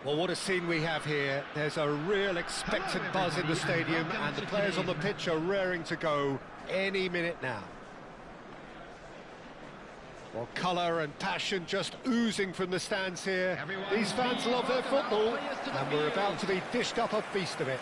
Well, what a scene we have here. There's a real expectant buzz in the stadium, and the players on the pitch are raring to go any minute now. Well, colour and passion just oozing from the stands here. These fans love their football, and we're about to be dished up a feast of it.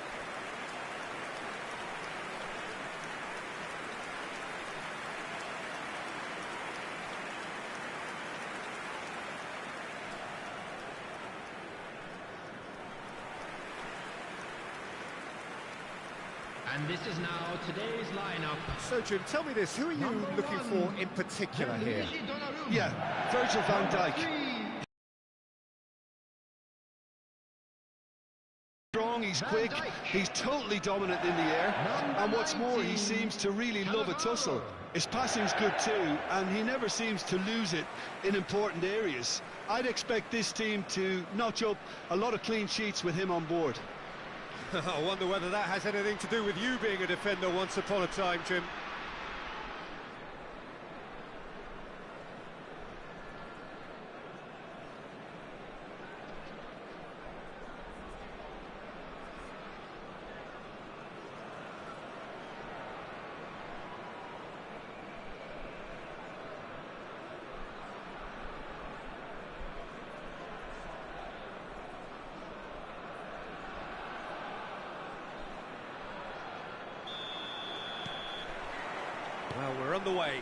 And this is now today's lineup. So, Jim, tell me this, who are you looking for in particular here? Yeah, Virgil van Dijk. Strong, he's quick, he's totally dominant in the air, and what's more, he seems to really love a tussle. His passing's good too, and he never seems to lose it in important areas. I'd expect this team to notch up a lot of clean sheets with him on board. I wonder whether that has anything to do with you being a defender once upon a time, Jim. Well, we're on the way.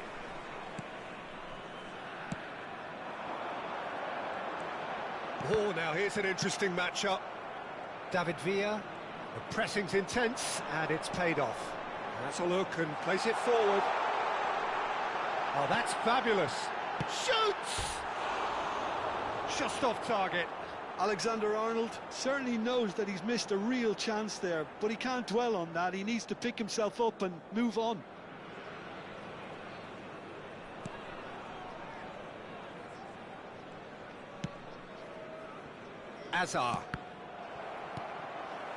Oh, now here's an interesting matchup. David Villa, the pressing's intense, and it's paid off. That's a look and place it forward. Oh, that's fabulous. Shoots! Just off target. Alexander-Arnold certainly knows that he's missed a real chance there, but he can't dwell on that. He needs to pick himself up and move on. Azar.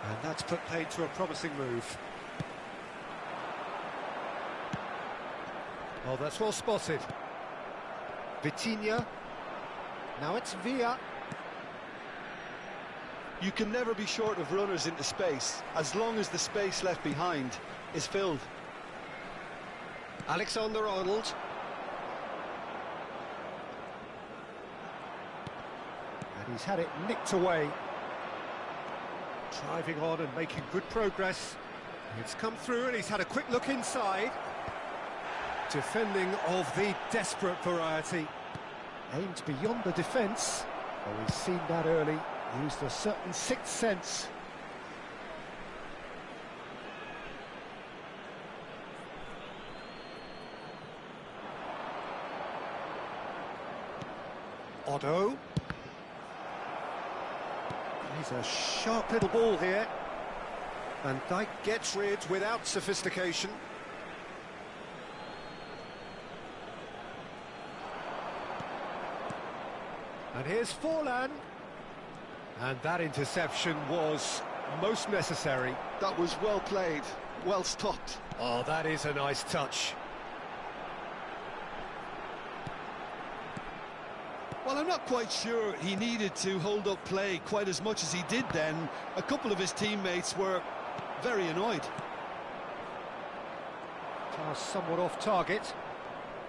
And that's put paid to a promising move. Oh, that's well spotted. Vitinha. Now it's Villa. You can never be short of runners into space, as long as the space left behind is filled. Alexander-Arnold. And he's had it nicked away. Driving on and making good progress. It's come through and he's had a quick look inside. Defending of the desperate variety. Aimed beyond the defence. Well, we've seen that early. Used a certain sixth sense. Otto. He's a sharp little ball here. Van Dijk gets rid without sophistication. And here's Forlan. And that interception was most necessary. That was well played, well stopped. Oh, that is a nice touch. Well, I'm not quite sure he needed to hold up play quite as much as he did then. A couple of his teammates were very annoyed. Pass somewhat off target.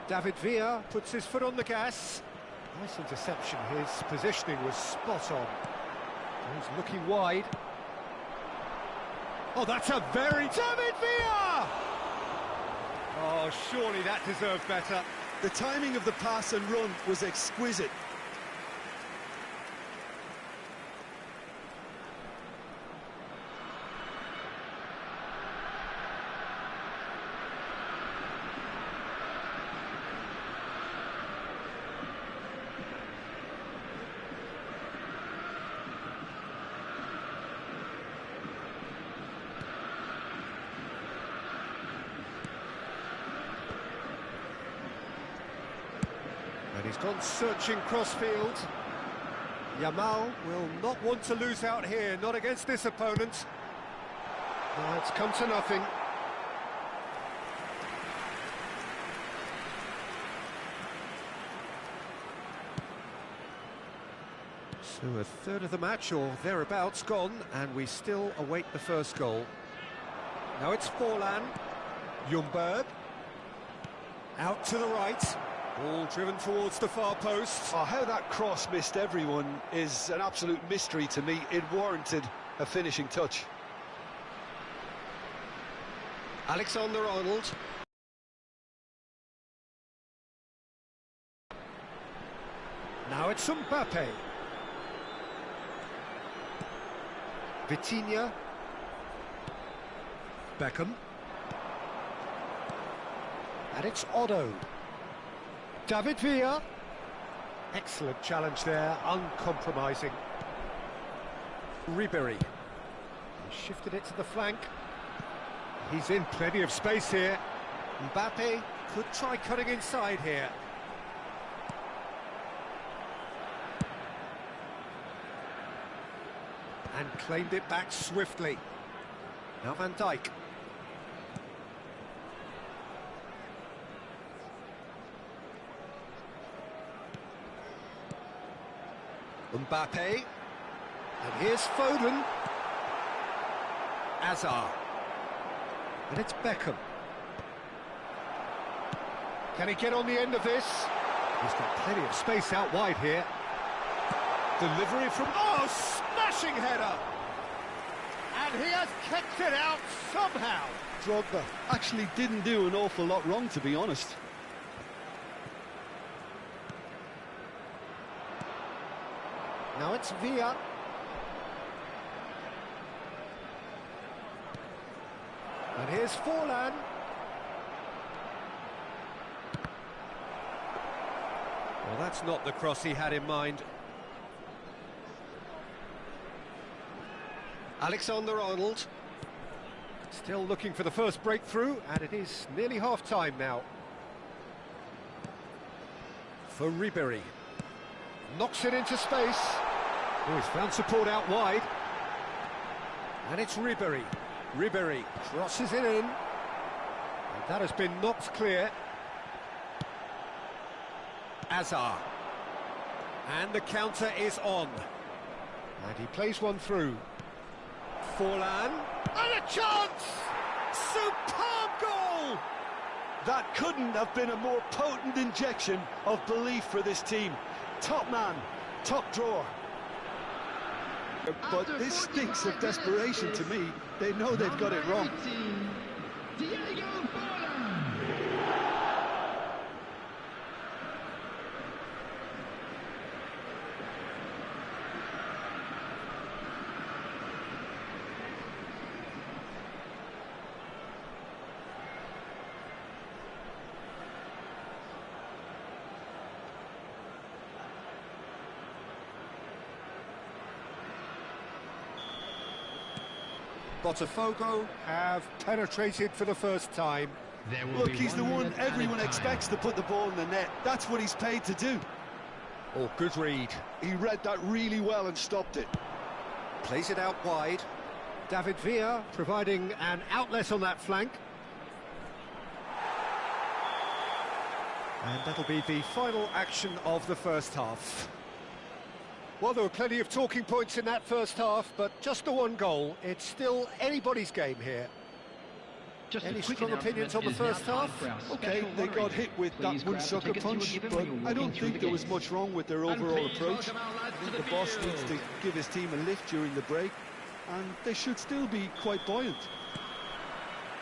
David Villa puts his foot on the gas. Nice interception. His positioning was spot on. He's looking wide. Oh, that's a very... David Villa! Oh, surely that deserved better. The timing of the pass and run was exquisite. And he's gone searching crossfield. Yamal will not want to lose out here, not against this opponent. No, it's come to nothing. So a third of the match or thereabouts gone, and we still await the first goal. Now it's Forlan, Ljungberg, out to the right, ball driven towards the far post. Oh, how that cross missed everyone is an absolute mystery to me. It warranted a finishing touch. Alexander-Arnold. Now it's Mbappe. Vitinha. Beckham. And it's Otto. David Villa. Excellent challenge there, uncompromising. Ribery. He shifted it to the flank. He's in plenty of space here. Mbappe could try cutting inside here. And claimed it back swiftly. Now Van Dijk. Mbappe. And here's Foden. Hazard. And it's Beckham. Can he get on the end of this? He's got plenty of space out wide here. Delivery from... Oh, smashing header! And he has kept it out somehow. Drogba actually didn't do an awful lot wrong, to be honest. Now it's Villa. And here's Forlan. Well, that's not the cross he had in mind. Alexander-Arnold. Still looking for the first breakthrough, and it is nearly half-time now. For Ribery. Knocks it into space. Oh, he's found support out wide. And it's Ribery. Ribery crosses it in. And that has been knocked clear. Hazard. And the counter is on. And he plays one through. Forlan. And a chance! Superb goal! That couldn't have been a more potent injection of belief for this team. Top man, top drawer. But this stinks of desperation to me. They know they've got it wrong. Botafogo have penetrated for the first time. Look, he's the one everyone expects to put the ball in the net. That's what he's paid to do. Oh, good read. He read that really well and stopped it. Plays it out wide. David Villa providing an outlet on that flank. And that'll be the final action of the first half. Well, there were plenty of talking points in that first half, but just the one goal. It's still anybody's game here. Any strong opinions on the first half? Okay, they got hit with that one sucker punch, but I don't think there was much wrong with their overall approach. I think the boss needs to give his team a lift during the break, and they should still be quite buoyant.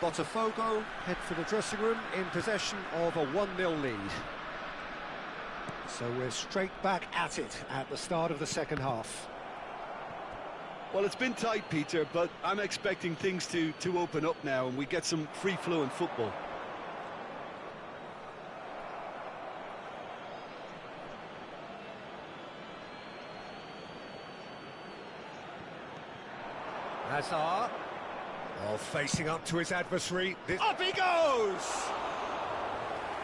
Botafogo head for the dressing room in possession of a 1-0 lead. So we're straight back at it at the start of the second half. Well, it's been tight, Peter, but I'm expecting things to open up now and we get some free-flowing football. Hazard. Oh, facing up to his adversary. Up he goes!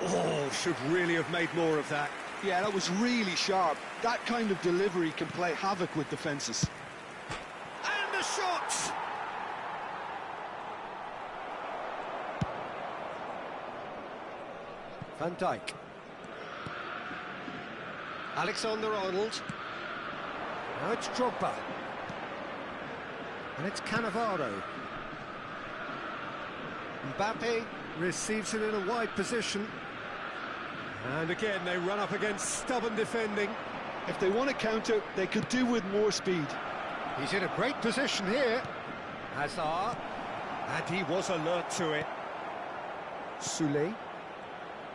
Oh, should really have made more of that. Yeah, that was really sharp. That kind of delivery can play havoc with defences. And the shot! Van Dijk. Alexander-Arnold. Now it's Drogba. And it's Cannavaro. Mbappe receives it in a wide position. And again, they run up against stubborn defending. If they want to counter, they could do with more speed. He's in a great position here. Hazard. And he was alert to it. Soulé.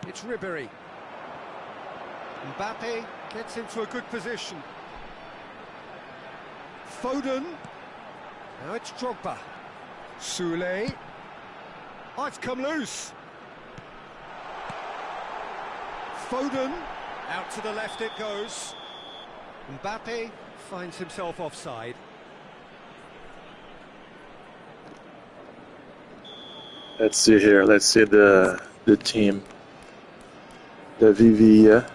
It's Ribéry. Mbappe gets into a good position. Foden. Now it's Drogba. Soulé. Oh, it's come loose. Foden. Out to the left it goes. Mbappe finds himself offside. Let's see here. Let's see the team. The Vivia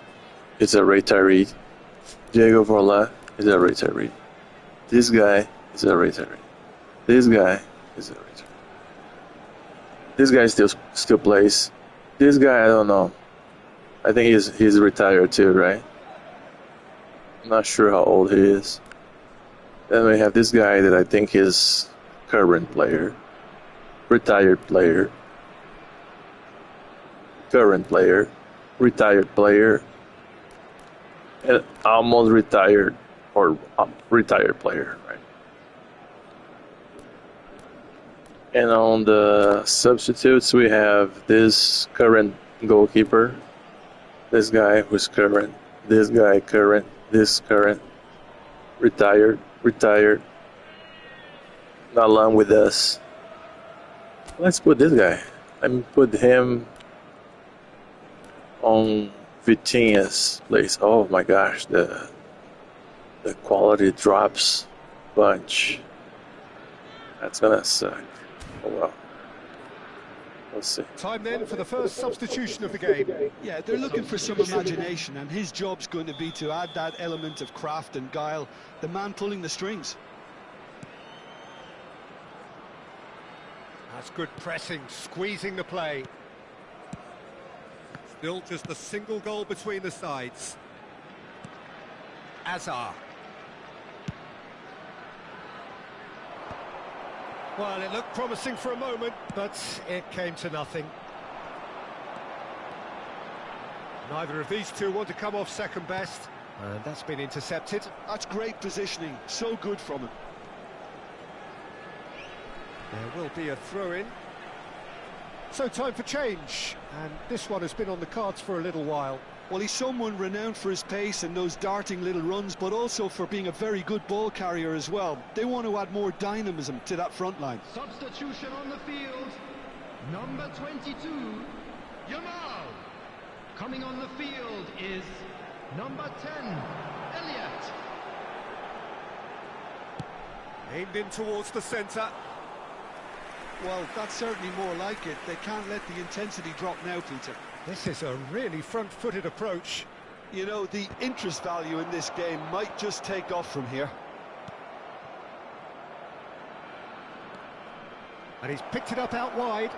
is a retiree. Diego Forlan is a retiree. This guy is a retiree. This guy is a retiree. This guy still plays. This guy, I don't know. I think he's retired too, right? I'm not sure how old he is. Then we have this guy that I think is current player, retired player, current player, retired player, and almost retired or retired player, right? And on the substitutes we have this current goalkeeper, this guy who's current, this guy current, this current, retired, not long with us. Let's put this guy. Let me put him on Vitinha's place. Oh my gosh, the quality drops bunch. That's gonna suck. Oh well. We'll see. Time then for the first substitution of the game. Yeah, they're looking for some imagination, and his job's going to be to add that element of craft and guile, the man pulling the strings. That's good pressing, squeezing the play. Still just a single goal between the sides. Hazard. Well, it looked promising for a moment, but it came to nothing. Neither of these two want to come off second best, and that's been intercepted. That's great positioning, so good from him. There will be a throw-in. So time for change, and this one has been on the cards for a little while. Well, he's someone renowned for his pace and those darting little runs, but also for being a very good ball carrier as well. They want to add more dynamism to that front line. Substitution on the field. Number 22, Yamal. Coming on the field is number 10, Elliott. Aimed in towards the centre. Well, that's certainly more like it. They can't let the intensity drop now, Peter. This is a really front-footed approach. You know, the interest value in this game might just take off from here. And he's picked it up out wide.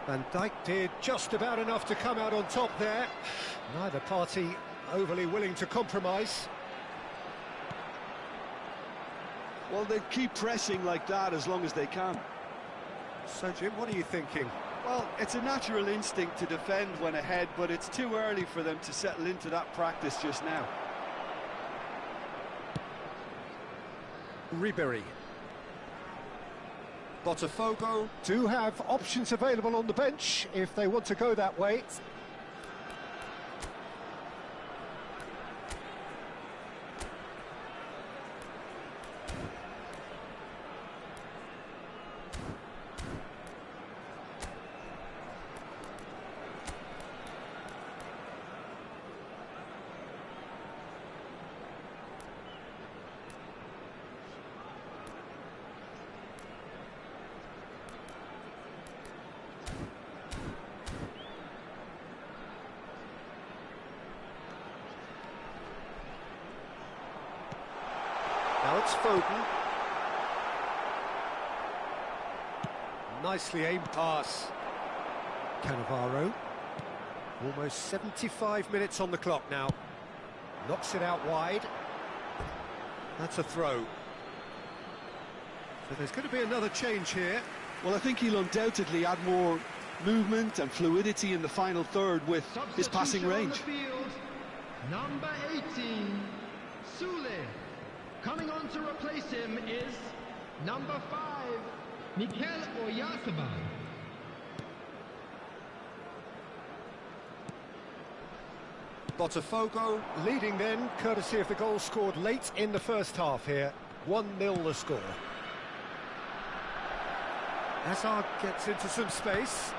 Van Dijk did just about enough to come out on top there. Neither party overly willing to compromise. Well, they keep pressing like that as long as they can. So, Jim, what are you thinking? Well, it's a natural instinct to defend when ahead, but it's too early for them to settle into that practice just now. Ribéry. Botafogo do have options available on the bench if they want to go that way. Now it's Foden. Nicely aimed pass. Cannavaro. Almost 75 minutes on the clock now. Knocks it out wide. That's a throw. So there's going to be another change here. Well, I think he'll undoubtedly add more movement and fluidity in the final third with his passing Substitution on range. the field, number 18, Sule. Coming on to replace him is number 5, Mikel Oyarzabal. Botafogo leading then, courtesy of the goal scored late in the first half here. 1-0 the score. Hazard gets into some space.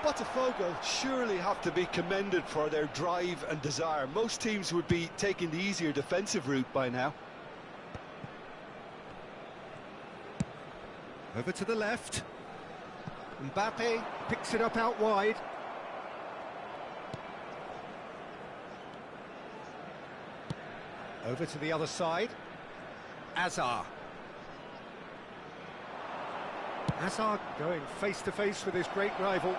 Botafogo surely have to be commended for their drive and desire. Most teams would be taking the easier defensive route by now. Over to the left. Mbappe picks it up out wide. Over to the other side. Hazard. Hazard going face-to-face with his great rival.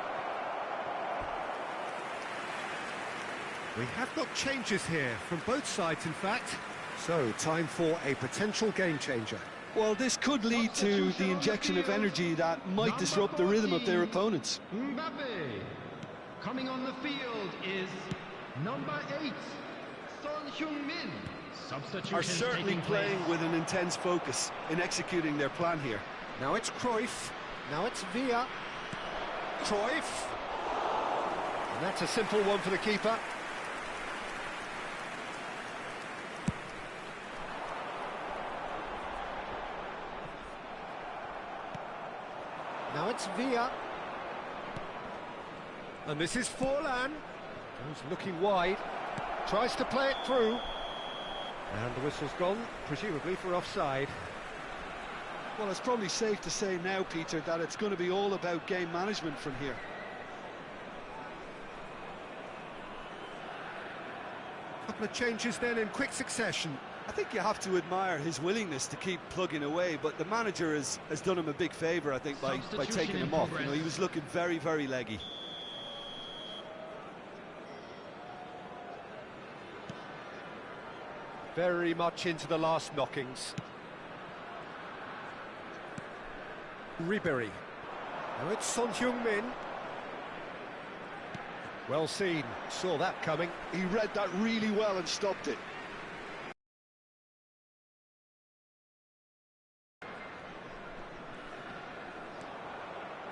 We have got changes here from both sides, in fact. So, time for a potential game-changer. Well, this could lead to the injection of energy that might disrupt the rhythm of their opponents. Mbappe. Coming on the field is number 8, Son Heung-min. Substitution Are certainly taking playing place. with an intense focus in executing their plan here. Now it's Cruyff. Now it's Villa. Cruyff. And that's a simple one for the keeper. Now it's Villa. And this is Forlan. Who's looking wide. Tries to play it through. And the whistle's gone, presumably for offside. Well, it's probably safe to say now, Peter, that it's going to be all about game management from here. Couple of changes then in quick succession. I think you have to admire his willingness to keep plugging away, but the manager has done him a big favour, I think, by taking him off. You know, he was looking very, very leggy. Very much into the last knockings. Ribery. Now it's Son Heung-min. Well seen, saw that coming. He read that really well and stopped it.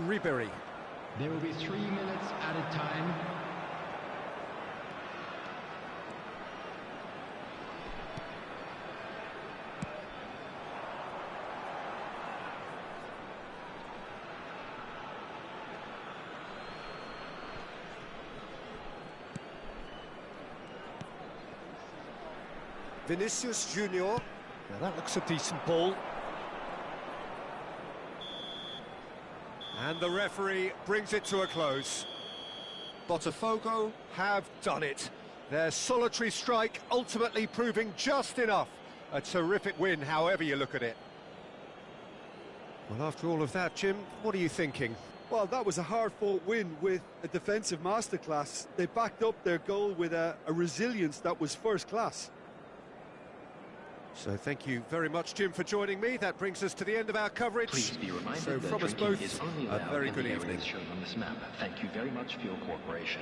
Ribery. There will be 3 minutes added time. Vinicius Junior. Now that looks a decent ball. And the referee brings it to a close. Botafogo have done it. Their solitary strike ultimately proving just enough. A terrific win, however you look at it. Well, after all of that, Jim, what are you thinking? Well, that was a hard-fought win with a defensive masterclass. They backed up their goal with a resilience that was first class. So thank you very much, Jim, for joining me. That brings us to the end of our coverage. Please be reminded So that from us drinking both, is only a allowed very in good the evening. areas shown on this map. Thank you very much for your cooperation.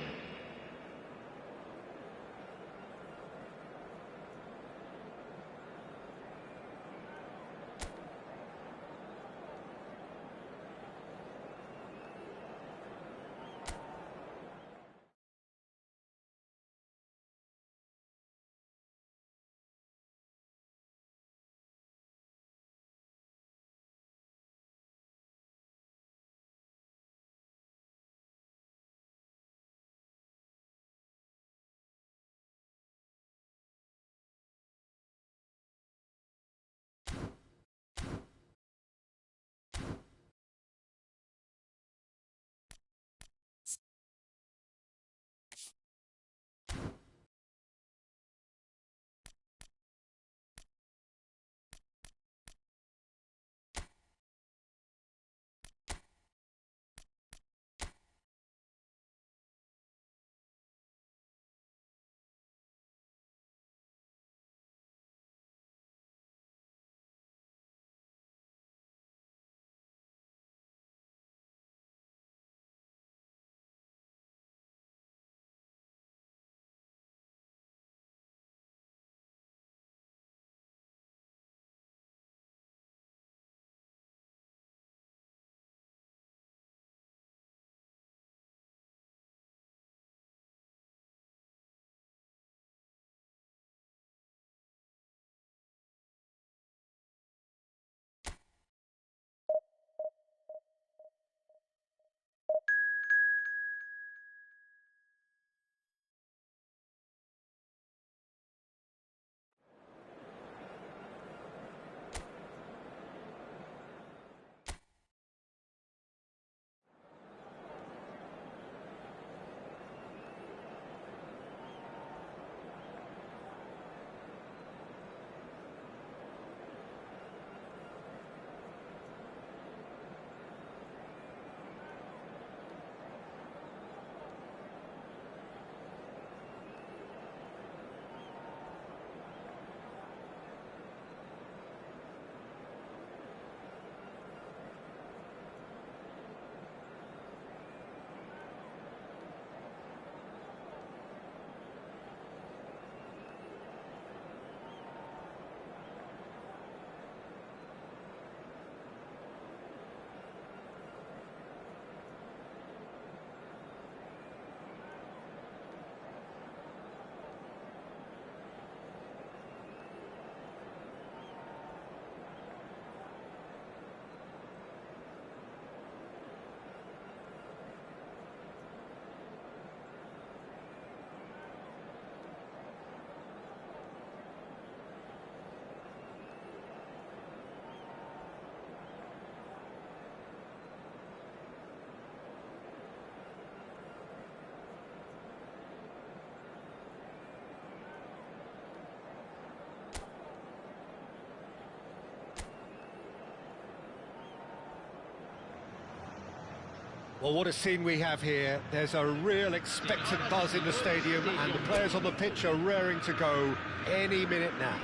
Well, what a scene we have here. There's a real expectant buzz in the stadium, and the players on the pitch are raring to go any minute now.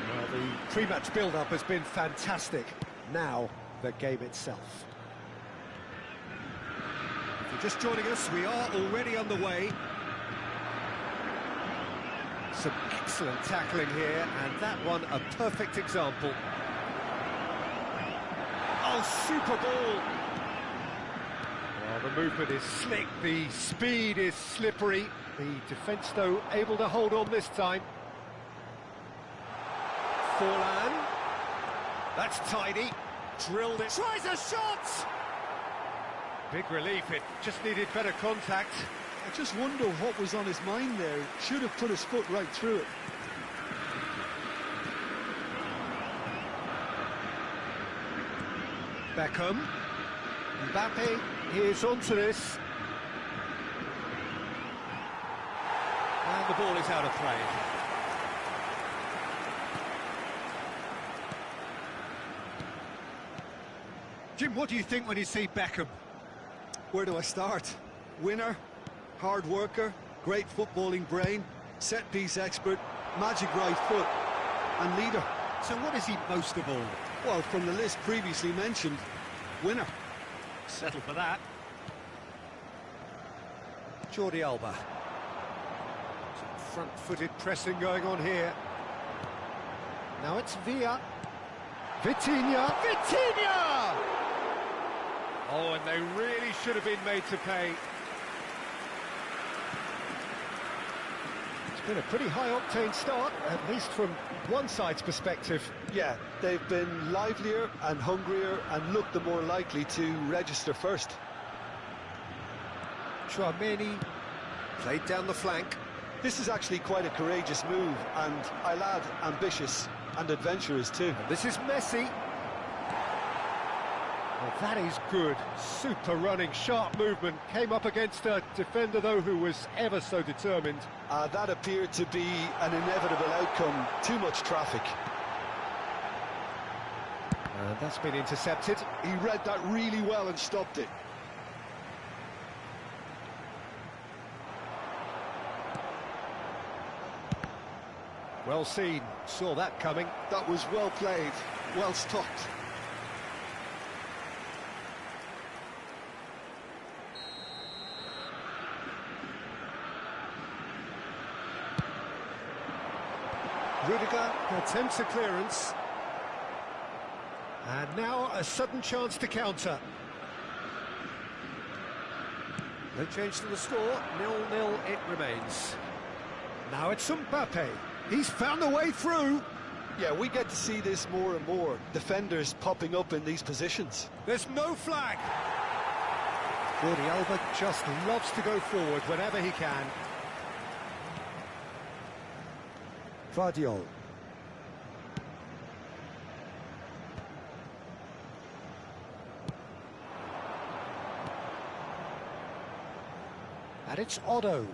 Well, the pre-match build-up has been fantastic. Now, the game itself. If you're just joining us, we are already underway. Some excellent tackling here, and that one a perfect example. Oh, super ball! Well, the movement is slick, the speed is slippery. The defence, though, able to hold on this time. Forlan. That's tidy. Drilled it. Tries a shot! Big relief, it just needed better contact. I just wonder what was on his mind there. Should have put his foot right through it. Beckham. Mbappe is onto this. And the ball is out of play. Jim, what do you think when you see Beckham? Where do I start? Winner, hard worker, great footballing brain, set-piece expert, magic right foot, and leader. So what is he most of all? Well, from the list previously mentioned, winner. Settle for that. Jordi Alba. Some front-footed pressing going on here. Now it's Villa. Vitinha! Vitinha! Oh, and they really should have been made to pay. It's been a pretty high-octane start, at least from one side's perspective. Yeah, they've been livelier and hungrier and looked the more likely to register first. Chouameni played down the flank. This is actually quite a courageous move, and I'll add ambitious and adventurous too. And this is Messi. Well, that is good. Super running, sharp movement. Came up against a defender, though, who was ever so determined. That appeared to be an inevitable outcome. Too much traffic. And that's been intercepted. He read that really well and stopped it. Well seen. Saw that coming. That was well played, well stopped. Rudiger attempts a clearance. And now a sudden chance to counter. No change to the score, 0-0 it remains. Now it's Mbappe. He's found a way through. Yeah, we get to see this more and more. Defenders popping up in these positions. There's no flag. Jordi Alba just loves to go forward whenever he can. Vardiol. And it's Otto.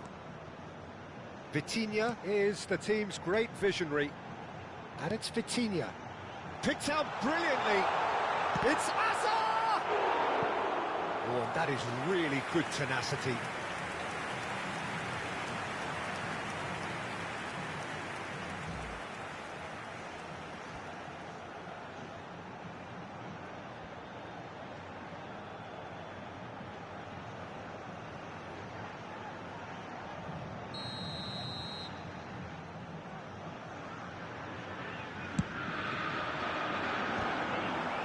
Vitinha is the team's great visionary. And it's Vitinha. Picked out brilliantly. It's Asa! Oh, that is really good tenacity.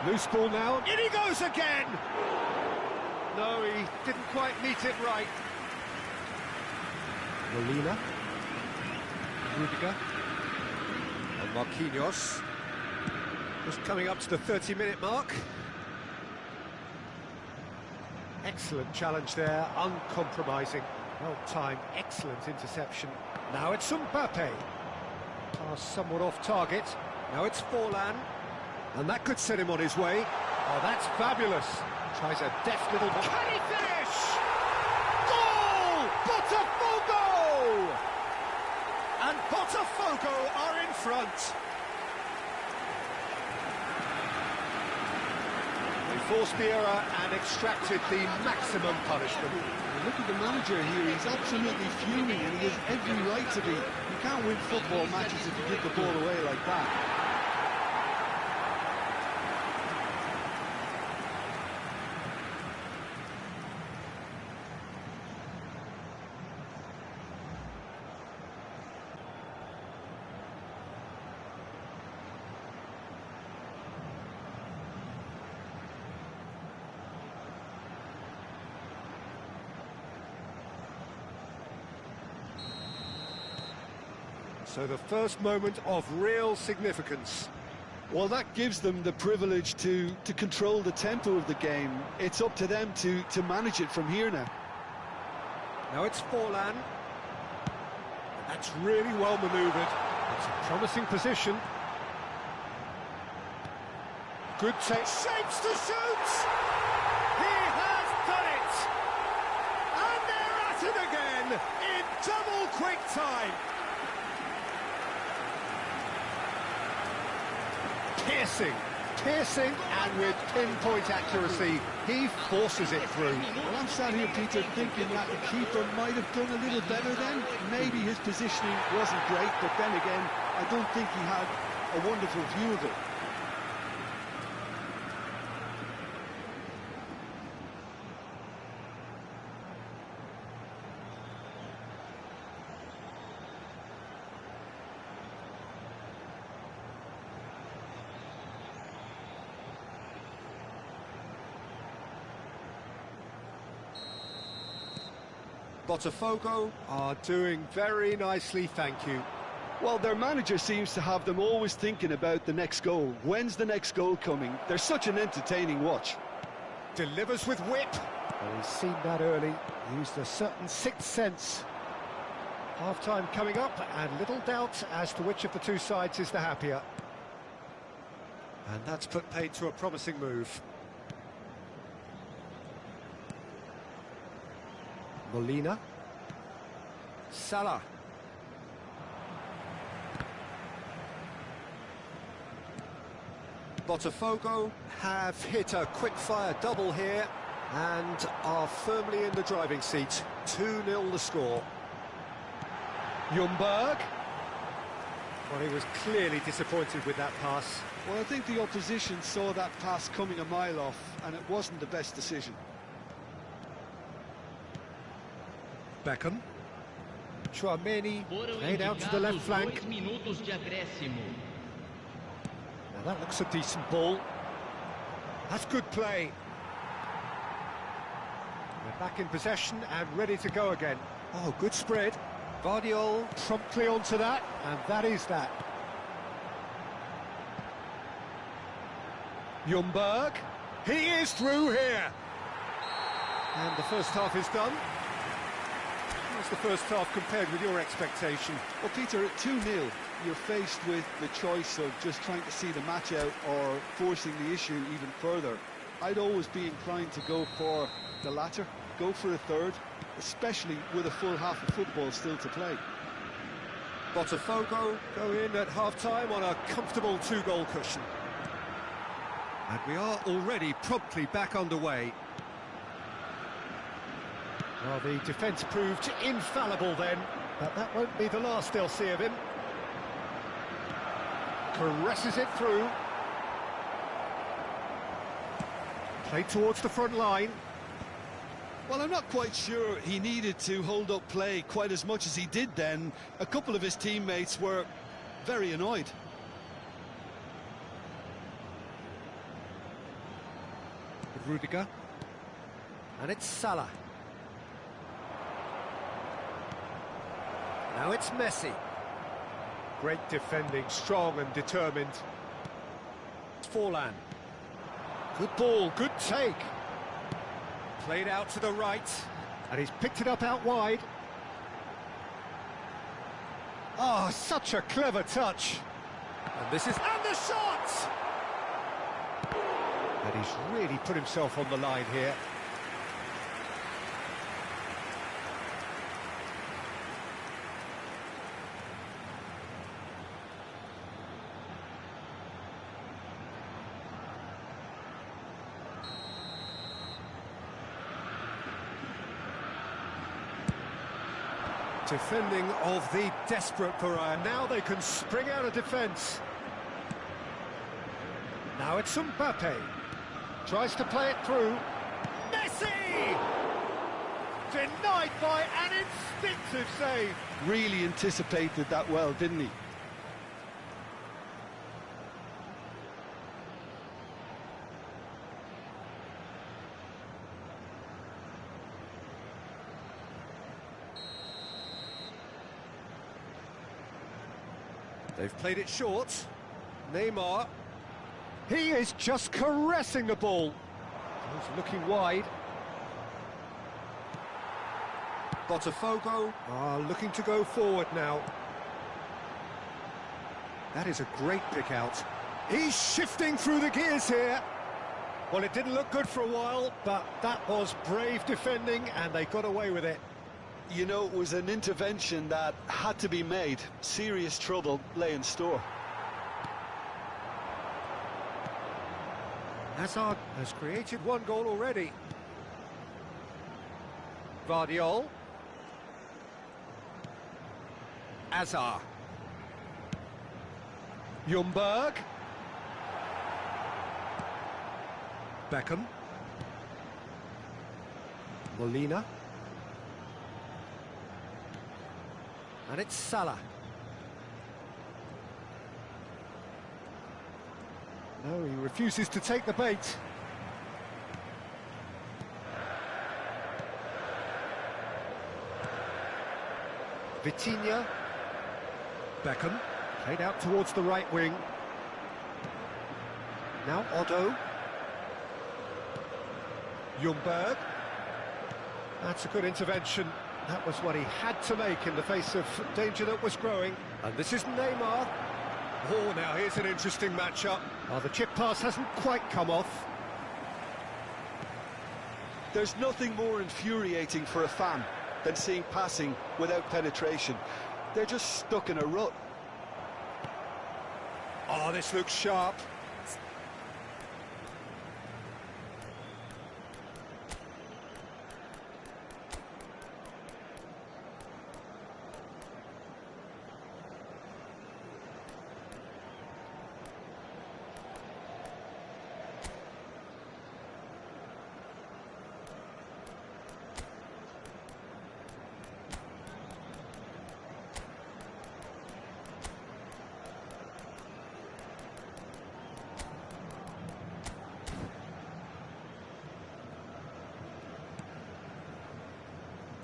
Loose ball now, in he goes again! No, he didn't quite meet it right. Molina. Rudiger. And Marquinhos. Just coming up to the 30-minute mark. Excellent challenge there, uncompromising. Well-timed, excellent interception. Now it's Mbappe. Pass somewhat off target. Now it's Forlan. And that could set him on his way. Oh, that's fabulous. Tries a deft little... Can he finish? Goal! Botafogo! And Botafogo are in front. They forced the error and extracted the maximum punishment. Look at the manager here, he's absolutely fuming and he has every right to be. You can't win football matches if you give the ball away like that. So the first moment of real significance. Well, that gives them the privilege to control the tempo of the game. It's up to them to manage it from here now. Now it's Forlan. That's really well manoeuvred. It's a promising position. Good take. Shapes to shoot! He has done it! And they're at it again in double quick time. Piercing, and with pinpoint accuracy, he forces it through. Well, I'm sat here, Peter, thinking that the keeper might have done a little better then. Maybe his positioning wasn't great, but then again, I don't think he had a wonderful view of it. Botafogo are doing very nicely, thank you. Well, their manager seems to have them always thinking about the next goal. When's the next goal coming? They're such an entertaining watch. Delivers with whip. Well, he's seen that early, used a certain sixth sense. Half-time coming up, and little doubt as to which of the two sides is the happier. And that's put paid to a promising move. Molina. Salah. Botafogo have hit a quick-fire double here and are firmly in the driving seat. 2-0 the score. Ljungberg. Well, he was clearly disappointed with that pass. Well, I think the opposition saw that pass coming a mile off, and it wasn't the best decision. Beckham. Chouameni played out to the left flank. Now that looks a decent ball. That's good play. We're back in possession and ready to go again. Oh, good spread. Guardiola promptly onto that, and that is that. Ljungberg. He is through here. And the first half is done. How's the first half compared with your expectation? Well, Peter, at 2-0, you're faced with the choice of just trying to see the match out or forcing the issue even further. I'd always be inclined to go for the latter, go for a third, especially with a full half of football still to play. Botafogo go in at half-time on a comfortable 2-goal cushion. And we are already promptly back underway. Well, the defence proved infallible then, but that won't be the last they'll see of him. Caresses it through. Played towards the front line. Well, I'm not quite sure he needed to hold up play quite as much as he did then. A couple of his teammates were very annoyed. Rudiger. And it's Salah. Now it's Messi. Great defending, strong and determined. It's Forlan. Good ball, good take. Played out to the right, and he's picked it up out wide. Oh, such a clever touch. And this is... And the shot! And he's really put himself on the line here. Defending of the desperate variety. Now they can spring out of defence. Now it's Mbappe. Tries to play it through. Messi! Denied by an instinctive save. Really anticipated that well, didn't he? They've played it short. Neymar. He is just caressing the ball. He's looking wide. Botafogo are looking to go forward now. That is a great pick out. He's shifting through the gears here. Well, it didn't look good for a while, but that was brave defending, and they got away with it. You know, it was an intervention that had to be made. Serious trouble lay in store. Hazard has created one goal already. Vardiol. Hazard. Ljungberg. Beckham. Molina. And it's Salah. No, he refuses to take the bait. Vitinha. Beckham. Played out towards the right wing. Now Otto. Ljungberg. That's a good intervention. That was what he had to make in the face of danger that was growing. And this is Neymar. Oh, now here's an interesting matchup. Oh, the chip pass hasn't quite come off. There's nothing more infuriating for a fan than seeing passing without penetration. They're just stuck in a rut. Oh, this looks sharp.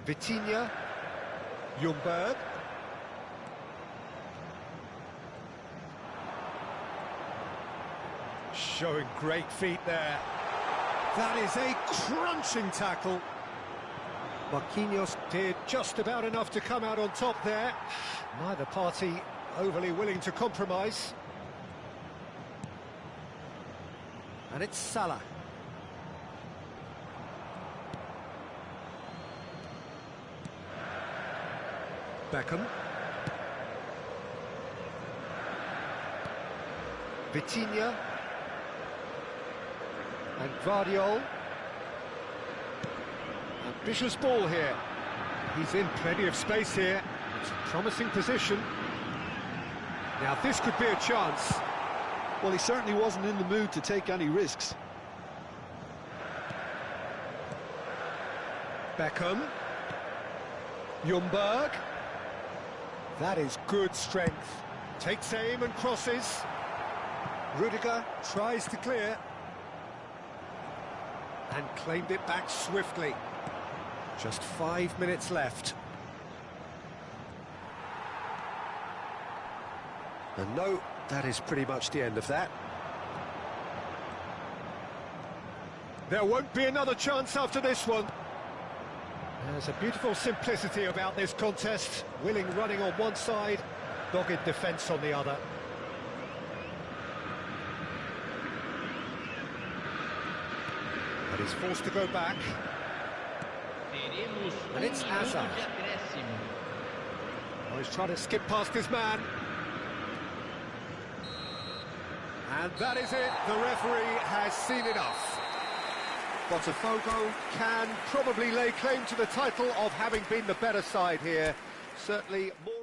Vitinha. Ljungberg. Showing great feet there. That is a crunching tackle. Marquinhos did just about enough to come out on top there. Neither party overly willing to compromise. And it's Salah. Beckham. Vitinha. And Vardiol. Ambitious ball here. He's in plenty of space here. It's a promising position. Now this could be a chance. Well, he certainly wasn't in the mood to take any risks. Beckham. Ljungberg. That is good strength. Takes aim and crosses. Rudiger tries to clear. And claimed it back swiftly. Just 5 minutes left. And no, that is pretty much the end of that. There won't be another chance after this one. There's a beautiful simplicity about this contest. Willing running on one side, dogged defence on the other. But he's forced to go back. And it's Hazard. Oh, he's trying to skip past his man. And that is it. The referee has seen enough. Botafogo can probably lay claim to the title of having been the better side here. Certainly more...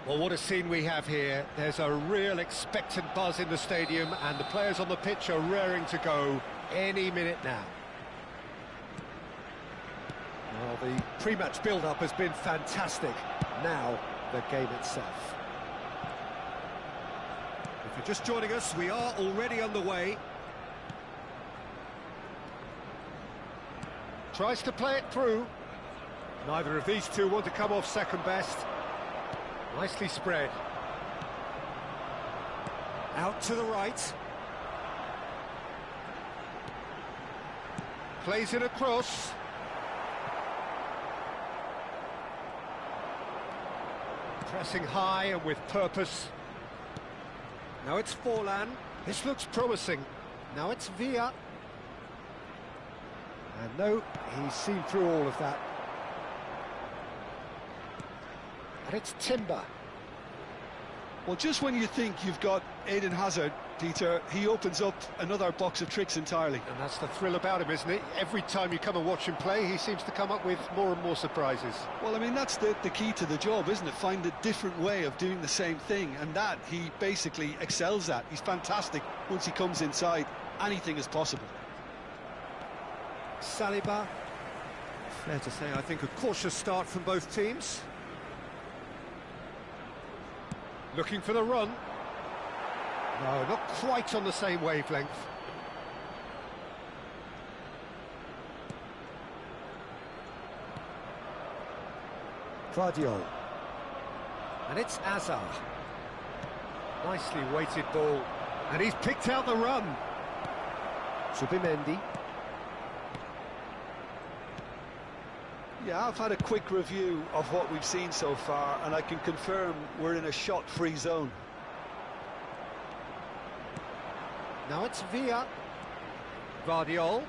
Well, what a scene we have here. There's a real expectant buzz in the stadium, and the players on the pitch are raring to go any minute now. Well, the pre-match build-up has been fantastic. Now, the game itself. If you're just joining us, we are already underway. Tries to play it through. Neither of these two want to come off second best. Nicely spread. Out to the right. Plays it across. Pressing high and with purpose. Now it's Forlan. This looks promising. Now it's Villa. And no, he's seen through all of that. And it's Timber. Well, just when you think you've got Eden Hazard, Peter, he opens up another box of tricks entirely. And that's the thrill about him, isn't it? Every time you come and watch him play, he seems to come up with more and more surprises. Well, I mean, that's the key to the job, isn't it? Find a different way of doing the same thing, and that he basically excels at. He's fantastic. Once he comes inside, anything is possible. Saliba. Fair to say, I think a cautious start from both teams. Looking for the run. No, not quite on the same wavelength. Guardiola. And it's Azar. Nicely weighted ball. And he's picked out the run. Subimendi. Yeah, I've had a quick review of what we've seen so far, and I can confirm we're in a shot-free zone. Now it's Villa. Guardiola.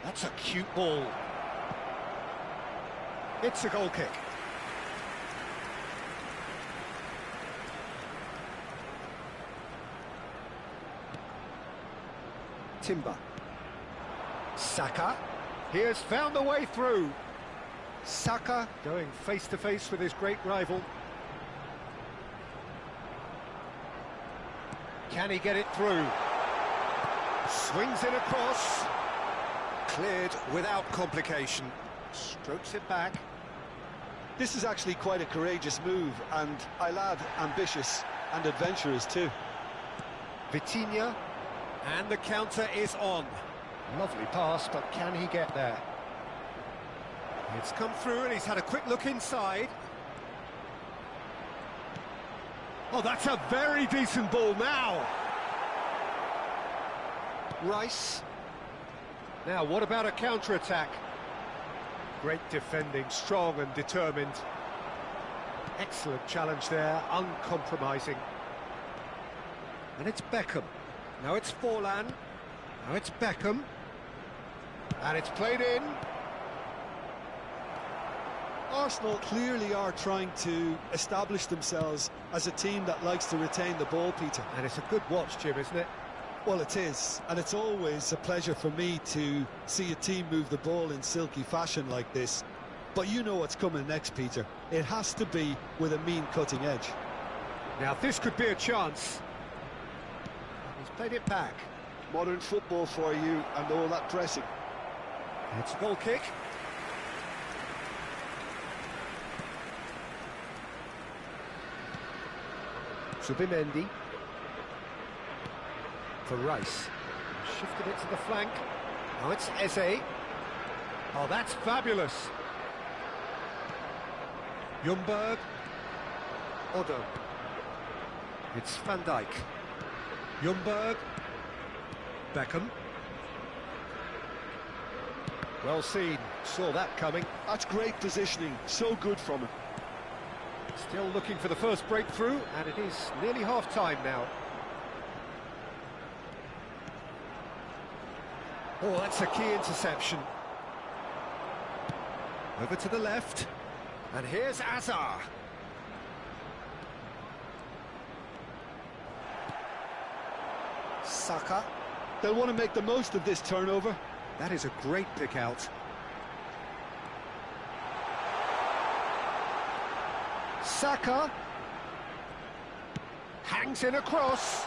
That's a cute ball. It's a goal kick. Timber. Saka. He has found a way through. Saka going face-to-face with his great rival. Can he get it through? Swings it across. Cleared without complication. Strokes it back. This is actually quite a courageous move, and I'll add ambitious and adventurous too. Vitinha, and the counter is on. Lovely pass, but can he get there? It's come through and he's had a quick look inside. Oh, that's a very decent ball now. Rice. Now, what about a counter-attack? Great defending, strong and determined. Excellent challenge there, uncompromising. And it's Beckham. Now it's Forlan. Now it's Beckham. And it's played in. Arsenal clearly are trying to establish themselves as a team that likes to retain the ball, Peter. And it's a good watch, Jim, isn't it? Well, it is, and it's always a pleasure for me to see a team move the ball in silky fashion like this. But you know what's coming next, Peter. It has to be with a mean cutting edge. Now, this could be a chance. He's played it back. Modern football for you and all that pressing. It's a goal kick. Subimendi. For Rice. Shifted it to the flank. Now it's Eze. Oh, that's fabulous. Ljungberg. Odo. It's Van Dijk. Ljungberg. Beckham. Well seen, saw that coming. That's great positioning, so good from him. Still looking for the first breakthrough, and it is nearly half-time now. Oh, that's a key interception. Over to the left, and here's Azar. Saka. They'll want to make the most of this turnover. That is a great pick out. Saka. Hangs in a cross.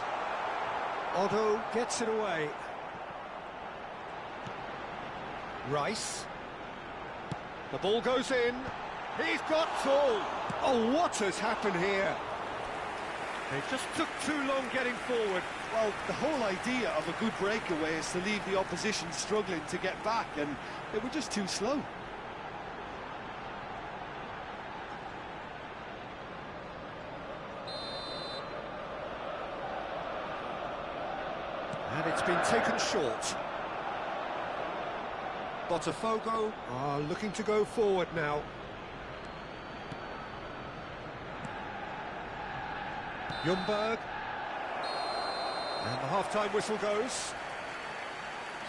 Odo gets it away. Rice. The ball goes in. He's got full. Oh, what has happened here? They just took too long getting forward. Well, the whole idea of a good breakaway is to leave the opposition struggling to get back, and they were just too slow. And it's been taken short. Botafogo are looking to go forward now. Ljungberg. And the half-time whistle goes.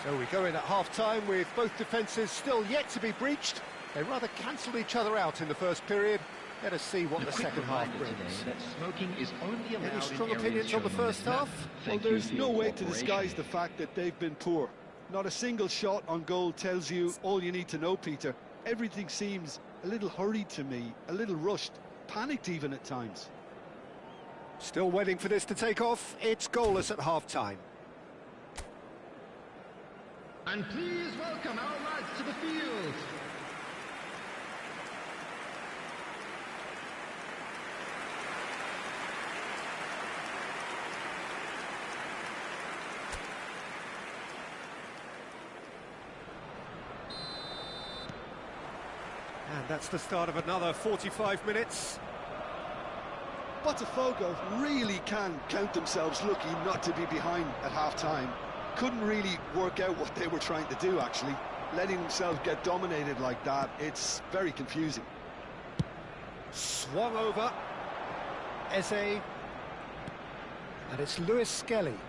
So we go in at half-time with both defences still yet to be breached. They rather cancelled each other out in the first period. Let us see what the second half brings. That smoking is only allowed Any strong in areas opinions on the shown first this map. half? Well, Thank you there's for no your way to cooperation. disguise the fact that they've been poor. Not a single shot on goal tells you all you need to know, Peter. Everything seems a little hurried to me, a little rushed, panicked even at times. Still waiting for this to take off. It's goalless at half-time. And please welcome our lads to the field. And that's the start of another 45 minutes. Botafogo really can count themselves lucky not to be behind at half-time. Couldn't really work out what they were trying to do, actually. Letting themselves get dominated like that, it's very confusing. Swung over. Eze. And it's Lewis Skelly.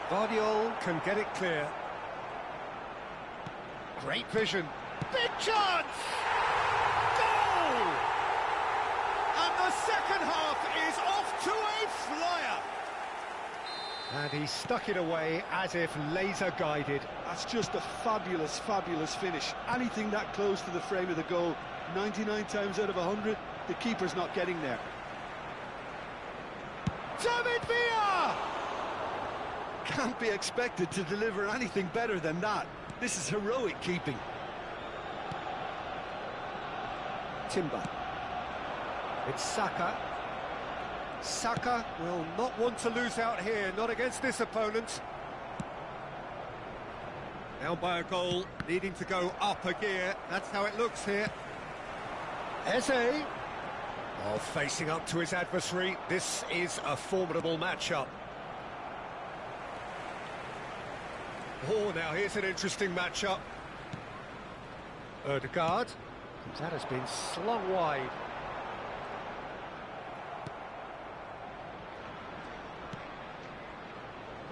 Vardiol can get it clear. Great vision. Big chance! Goal! And the second half is off to a flyer. And he stuck it away as if laser guided. That's just a fabulous, fabulous finish. Anything that close to the frame of the goal, 99 times out of 100, the keeper's not getting there. David Villa! Can't be expected to deliver anything better than that. This is heroic keeping. Timber. It's Saka. Saka will not want to lose out here, not against this opponent. Now by a goal, needing to go up a gear. That's how it looks here. Eze. Oh, facing up to his adversary. This is a formidable matchup. Oh, now here's an interesting matchup. Ødegaard. That has been slung wide.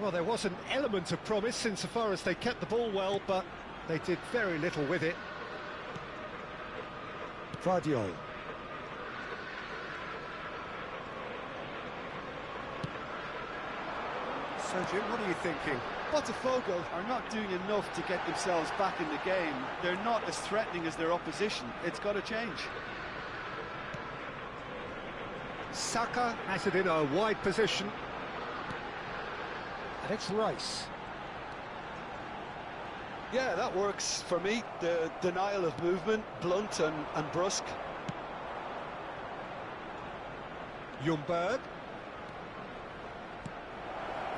Well, there was an element of promise insofar as they kept the ball well, but they did very little with it. Vardiol. So, Jim, what are you thinking? Botafogo are not doing enough to get themselves back in the game. They're not as threatening as their opposition. It's got to change. Saka has it in a wide position. And it's Rice. Yeah, that works for me. The denial of movement, blunt and brusque. Ljungberg.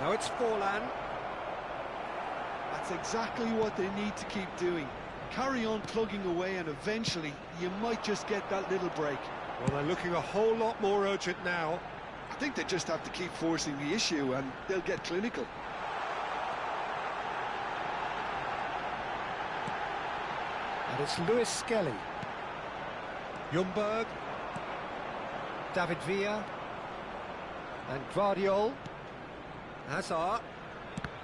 Now it's Forlan. That's exactly what they need to keep doing. Carry on plugging away and eventually you might just get that little break. Well, they're looking a whole lot more urgent now. I think they just have to keep forcing the issue and they'll get clinical. And it's Lewis Skelly. Ljungberg. David Villa. And Guardiol. Hazard.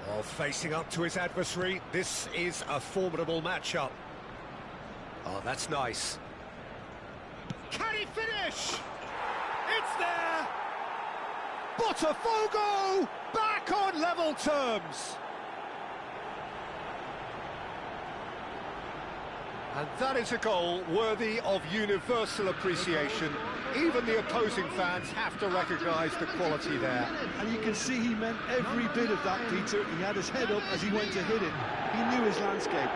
Oh, facing up to his adversary. This is a formidable matchup. Oh, that's nice. Can he finish? It's there! Botafogo back on level terms! And that is a goal worthy of universal appreciation. Even the opposing fans have to recognise the quality there. And you can see he meant every bit of that, Peter. He had his head up as he went to hit it. He knew his landscape.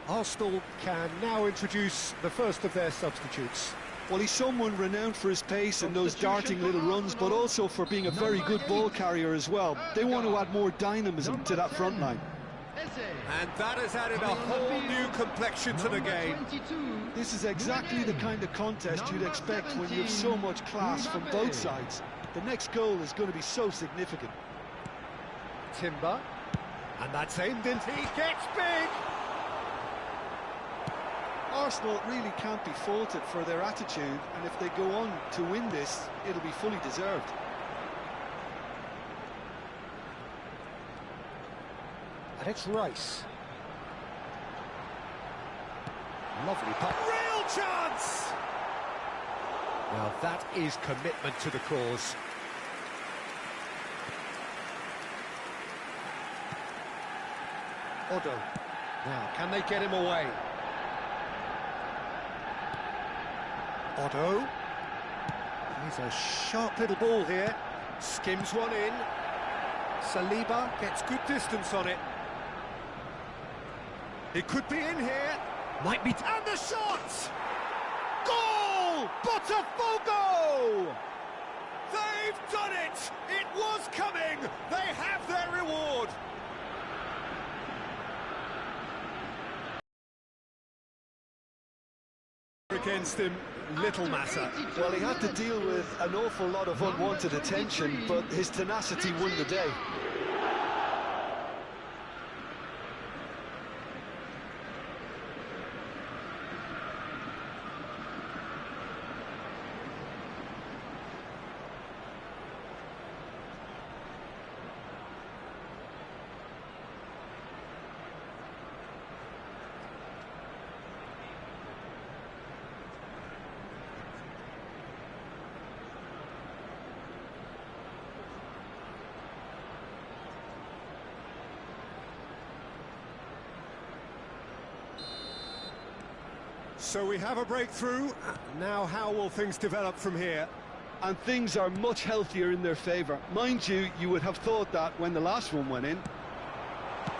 Arsenal can now introduce the first of their substitutes. Well, he's someone renowned for his pace and those darting little runs, but also for being a very good ball carrier as well. They want to add more dynamism to that front line. And that has added a whole new complexion to the game. This is exactly the kind of contest you'd expect when you have so much class from both sides. The next goal is going to be so significant. Timber. And that's aimed into. He gets big! Arsenal really can't be faulted for their attitude, and if they go on to win this, it'll be fully deserved. And it's Rice. Lovely pop. Real chance! Now that is commitment to the cause. Otto. Now, can they get him away? Otto. He's a sharp little ball here. Skims one in. Saliba gets good distance on it. He could be in here. Might be. And the shot! Goal! Botafogo! They've done it! It was coming! They have their reward! Against him, little matter. Well, he had to deal with an awful lot of unwanted attention, but his tenacity won the day. So we have a breakthrough. Now how will things develop from here? And things are much healthier in their favour. Mind you, you would have thought that when the last one went in.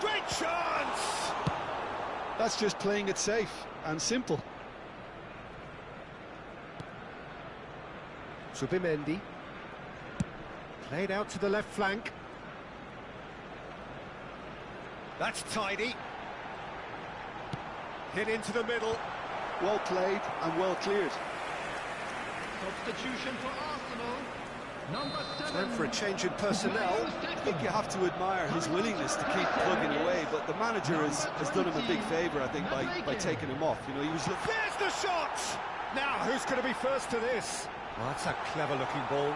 Great chance! That's just playing it safe and simple. Zubimendi. Played out to the left flank. That's tidy. Hit into the middle. Well played and well cleared. Substitution for Arsenal. Number 7. Time for a change in personnel. I think you have to admire his willingness to keep plugging away, but the manager has done him a big favour, I think, by taking him off. You know, he was. There's the shot! Now, who's going to be first to this? Well, that's a clever-looking ball.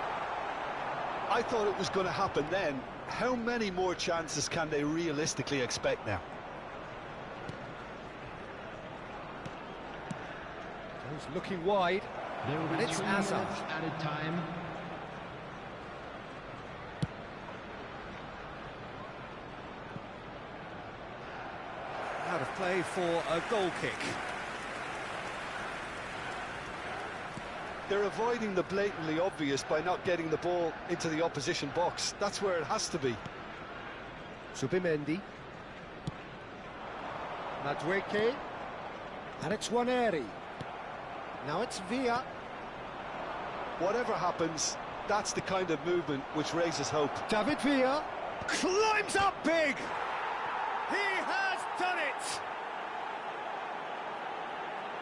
I thought it was going to happen then. How many more chances can they realistically expect now? He's looking wide. And it's Hazard. Added time. Out of play for a goal kick. They're avoiding the blatantly obvious by not getting the ball into the opposition box. That's where it has to be. Subimendi. Madueke. And it's Waneri. Now it's Villa. Whatever happens, that's the kind of movement which raises hope. David Villa climbs up big. He has done it.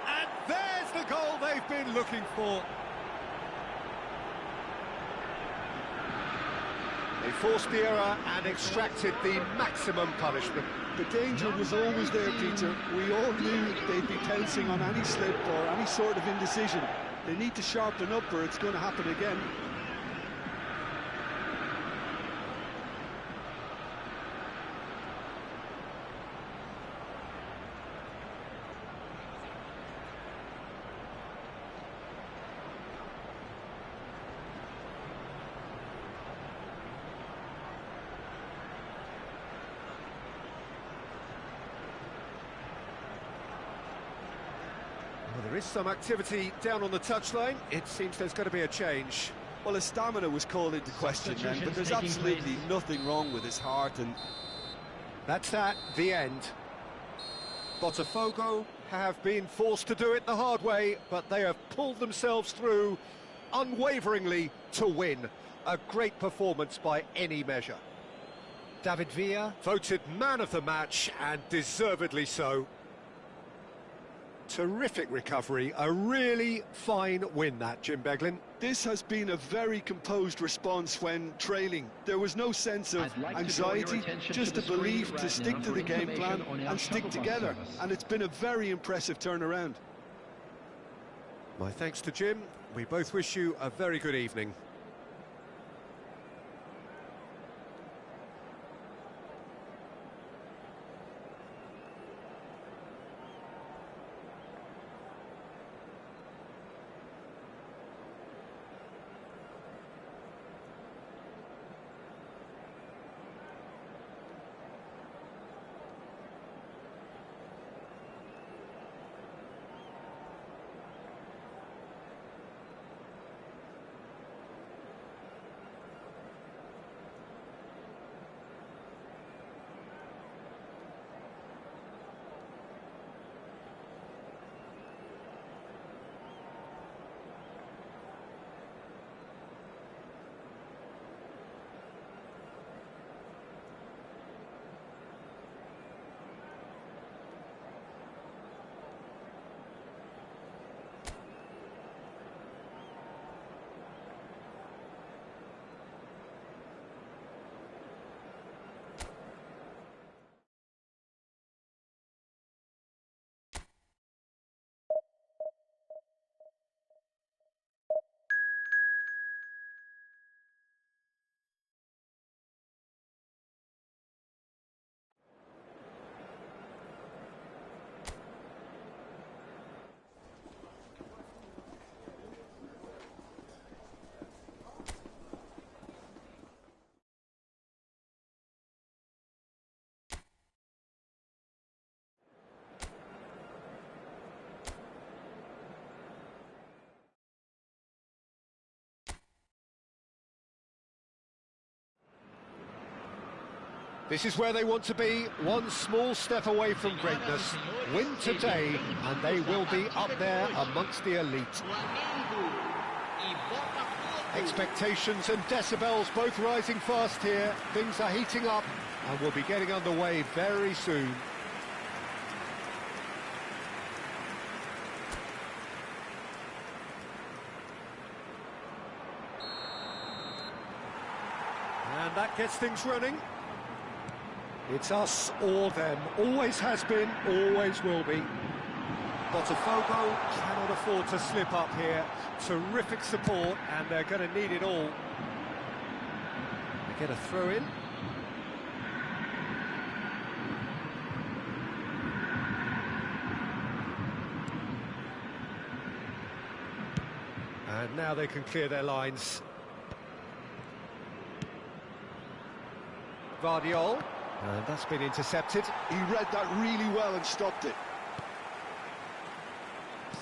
And there's the goal they've been looking for. They forced the error and extracted the maximum punishment. The danger was always there, Peter. We all knew they'd be pouncing on any slip or any sort of indecision. They need to sharpen up or it's going to happen again. Well, there is some activity down on the touchline. It seems there's going to be a change. Well, his stamina was called into question then, but there's absolutely nothing wrong with his heart, and that's at the end. Botafogo have been forced to do it the hard way, but they have pulled themselves through unwaveringly to win. A great performance by any measure. David Villa voted man of the match, and deservedly so. Terrific recovery, a really fine win that, Jim Beglin. this has been a very composed response when trailing. There was no sense of anxiety, just a belief to stick to the game plan and stick together, and it's been a very impressive turnaround. My thanks to Jim. We both wish you a very good evening. This is where they want to be, one small step away from greatness. Win today, and they will be up there amongst the elite. Expectations and decibels both rising fast here. Things are heating up, and we'll be getting underway very soon. And that gets things running. It's us or them, always has been, always will be. Botafogo cannot afford to slip up here. Terrific support, and they're going to need it all. They get a throw in. And now they can clear their lines. Vardiol. And that's been intercepted. He read that really well and stopped it.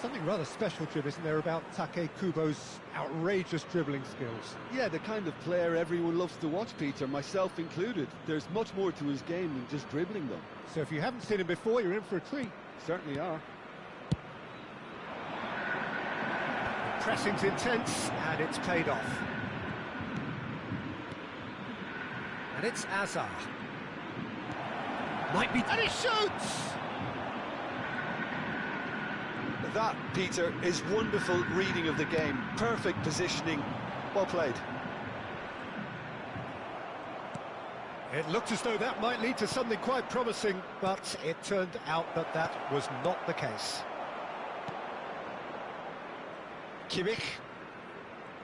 something rather special, Jim, isn't there, about Take Kubo's outrageous dribbling skills? Yeah, the kind of player everyone loves to watch, Peter, myself included. There's much more to his game than just dribbling them. So if you haven't seen him before, you're in for a treat. Certainly are. The pressing's intense, and it's paid off. And it's Azar. Might be... And he shoots! That, Peter, is wonderful reading of the game. Perfect positioning. Well played. It looked as though that might lead to something quite promising, but it turned out that that was not the case. Kimmich.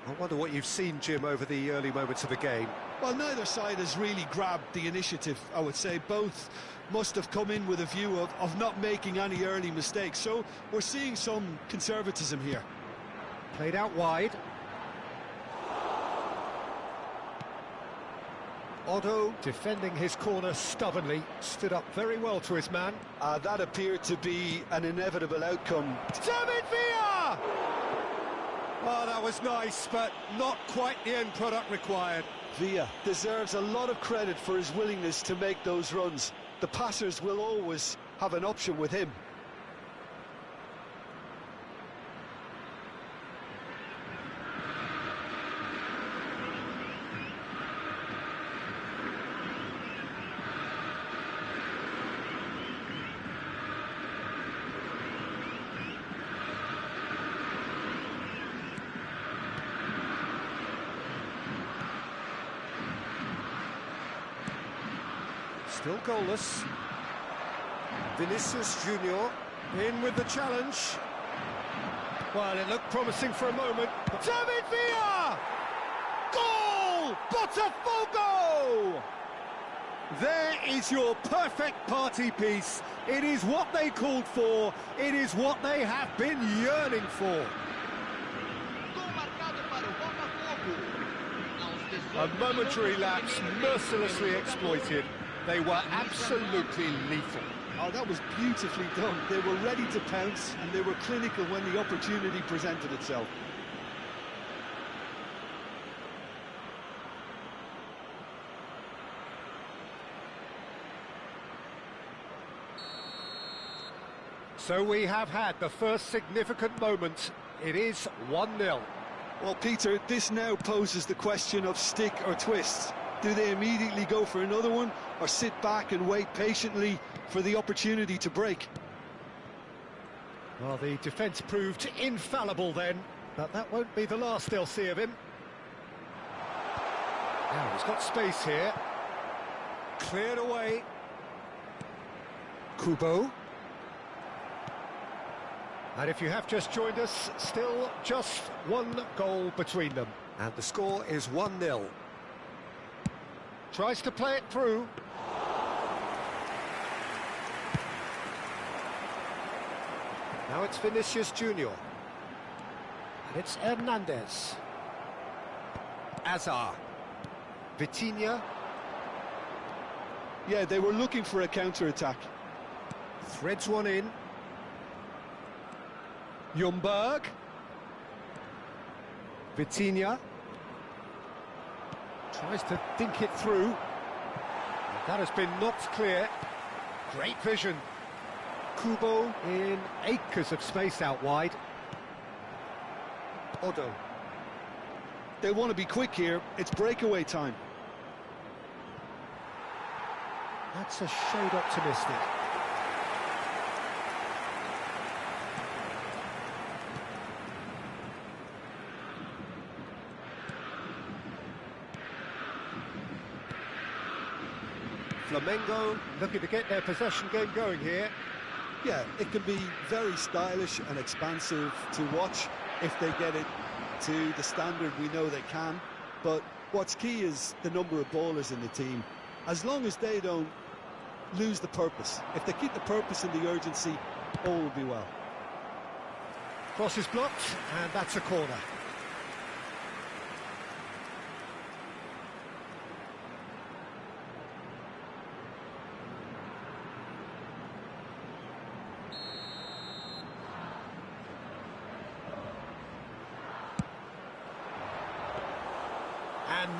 I wonder what you've seen, Jim, over the early moments of the game. Well, neither side has really grabbed the initiative, I would say. Both must have come in with a view of not making any early mistakes. So we're seeing some conservatism here. Played out wide. Otto, defending his corner stubbornly, stood up very well to his man. That appeared to be an inevitable outcome. David Villa! Oh, that was nice, but not quite the end product required. Villa deserves a lot of credit for his willingness to make those runs. The passers will always have an option with him. Still goalless. Vinicius Junior in with the challenge. Well, it looked promising for a moment. David Villa! Goal! Botafogo! There is your perfect party piece. It is what they called for. It is what they have been yearning for. A momentary lapse mercilessly exploited. They were absolutely lethal. Oh, that was beautifully done. They were ready to pounce, and they were clinical when the opportunity presented itself. So we have had the first significant moment. It is 1-0. Well, Peter, this now poses the question of stick or twist. Do they immediately go for another one, or sit back and wait patiently for the opportunity to break? Well, the defence proved infallible then, but that won't be the last they'll see of him. Now, he's got space here. Cleared away. Kubo. And if you have just joined us, still just one goal between them. And the score is 1-0. Tries to play it through. Now it's Vinicius Junior. And it's Hernandez. Azar. Vitinha. Yeah, they were looking for a counter-attack. Threads one in. Ljungberg. Vitinha. Tries to think it through. That has been knocked clear. Great vision. Kubo in acres of space out wide. Otto. They want to be quick here. It's breakaway time. That's a shade optimistic. Flamengo looking to get their possession game going here. Yeah, it can be very stylish and expansive to watch if they get it to the standard we know they can. But what's key is the number of ballers in the team. As long as they don't lose the purpose, if they keep the purpose and the urgency, all will be well. Cross is blocked, and that's a corner.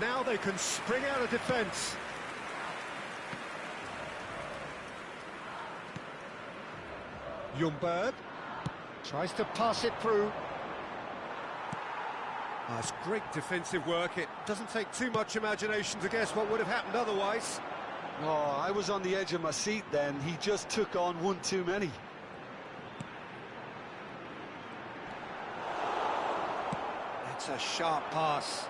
now they can spring out of defence. Ljungberg tries to pass it through. That's great defensive work. It doesn't take too much imagination to guess what would have happened otherwise. Oh, I was on the edge of my seat then. He just took on one too many. It's a sharp pass.